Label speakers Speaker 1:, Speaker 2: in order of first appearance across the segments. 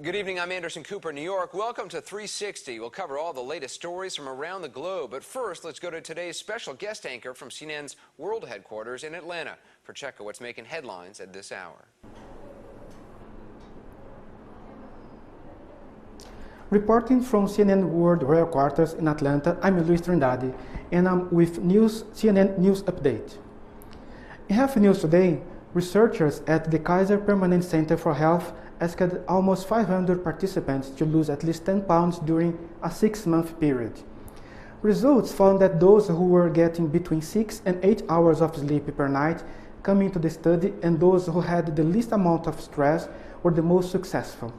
Speaker 1: Good evening, I'm Anderson Cooper, New York. Welcome to 360. We'll cover all the latest stories from around the globe. But first, let's go to today's special guest anchor from CNN's World Headquarters in Atlanta for check of what's making headlines at this hour.
Speaker 2: Reporting from CNN World Headquarters in Atlanta, I'm Luiz, and I'm with CNN News Update. In Health News today, researchers at the Kaiser Permanente Center for Health asked almost 500 participants to lose at least 10 pounds during a 6-month period. Results found that those who were getting between 6 and 8 hours of sleep per night coming to the study and those who had the least amount of stress were the most successful.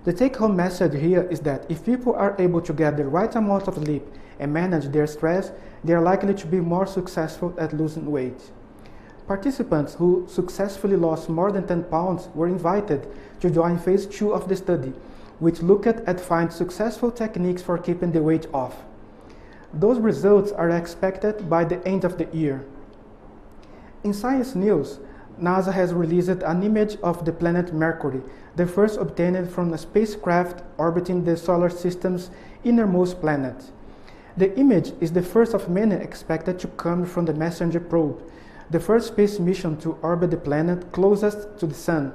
Speaker 2: The take-home message here is that if people are able to get the right amount of sleep and manage their stress, they are likely to be more successful at losing weight. Participants who successfully lost more than 10 pounds were invited to join phase 2 of the study, which looked at finding successful techniques for keeping the weight off. Those results are expected by the end of the year. In Science News, NASA has released an image of the planet Mercury, the first obtained from a spacecraft orbiting the solar system's innermost planet. The image is the first of many expected to come from the Messenger probe, the first space mission to orbit the planet closest to the Sun.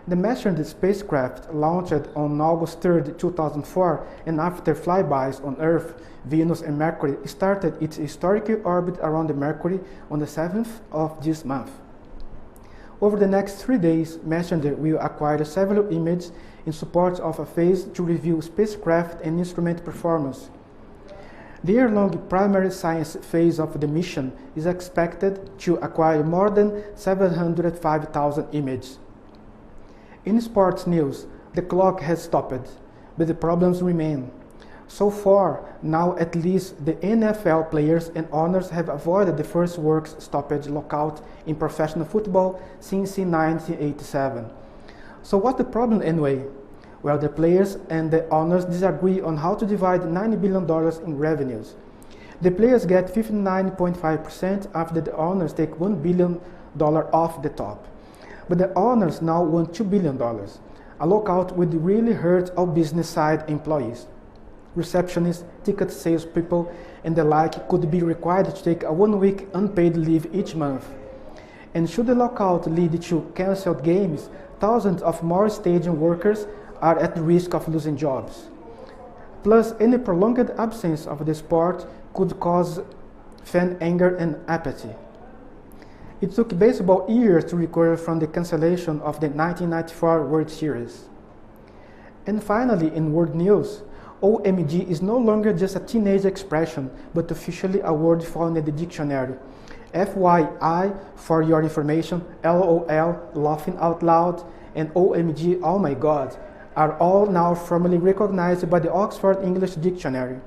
Speaker 2: The Messenger spacecraft launched on August 3, 2004, and after flybys on Earth, Venus, and Mercury, started its historic orbit around the Mercury on the 7th of this month. Over the next 3 days, Messenger will acquire several images in support of a phase to review spacecraft and instrument performance. The year-long primary science phase of the mission is expected to acquire more than 705,000 images. In sports news, the clock has stopped, but the problems remain. So far, now at least the NFL players and owners have avoided the first work stoppage lockout in professional football since 1987. So what's the problem anyway? Well, the players and the owners disagree on how to divide $90 billion in revenues. The players get 59.5% after the owners take $1 billion off the top. But the owners now want $2 billion. A lockout would really hurt all business side employees. Receptionists, ticket salespeople, and the like could be required to take a 1-week unpaid leave each month. And should the lockout lead to cancelled games, thousands of more stadium workers are at risk of losing jobs. Plus, any prolonged absence of the sport could cause fan anger and apathy. It took baseball years to recover from the cancellation of the 1994 World Series. And finally, in world news, OMG is no longer just a teenage expression, but officially a word found in the dictionary. FYI, for your information, LOL, laughing out loud, and OMG, oh my god, are all now formally recognized by the Oxford English Dictionary.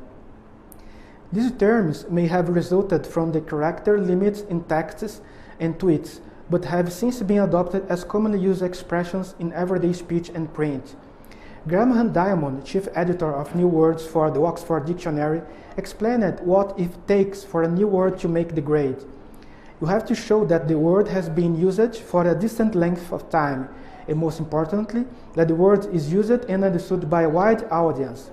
Speaker 2: These terms may have resulted from the character limits in texts and tweets, but have since been adopted as commonly used expressions in everyday speech and print. Graham Diamond, chief editor of New Words for the Oxford Dictionary, explained what it takes for a new word to make the grade. You have to show that the word has been used for a distant length of time, and most importantly, that the word is used and understood by a wide audience.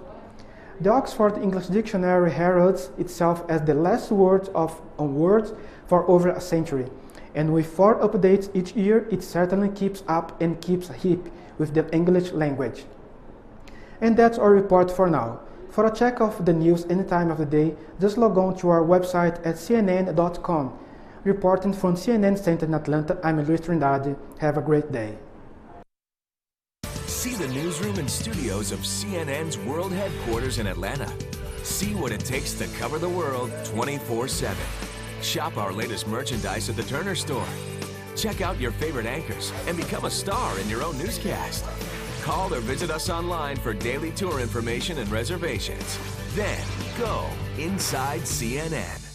Speaker 2: The Oxford English Dictionary heralds itself as the last word on words for over a century, and with 4 updates each year, it certainly keeps up and keeps hip with the English language. And that's our report for now. For a check of the news any time of the day, just log on to our website at cnn.com. Reporting from CNN Center in Atlanta, I'm Luiz. Have a great day.
Speaker 3: See the newsroom and studios of CNN's World Headquarters in Atlanta. See what it takes to cover the world 24/7. Shop our latest merchandise at the Turner Store. Check out your favorite anchors and become a star in your own newscast. Call or visit us online for daily tour information and reservations. Then go inside CNN.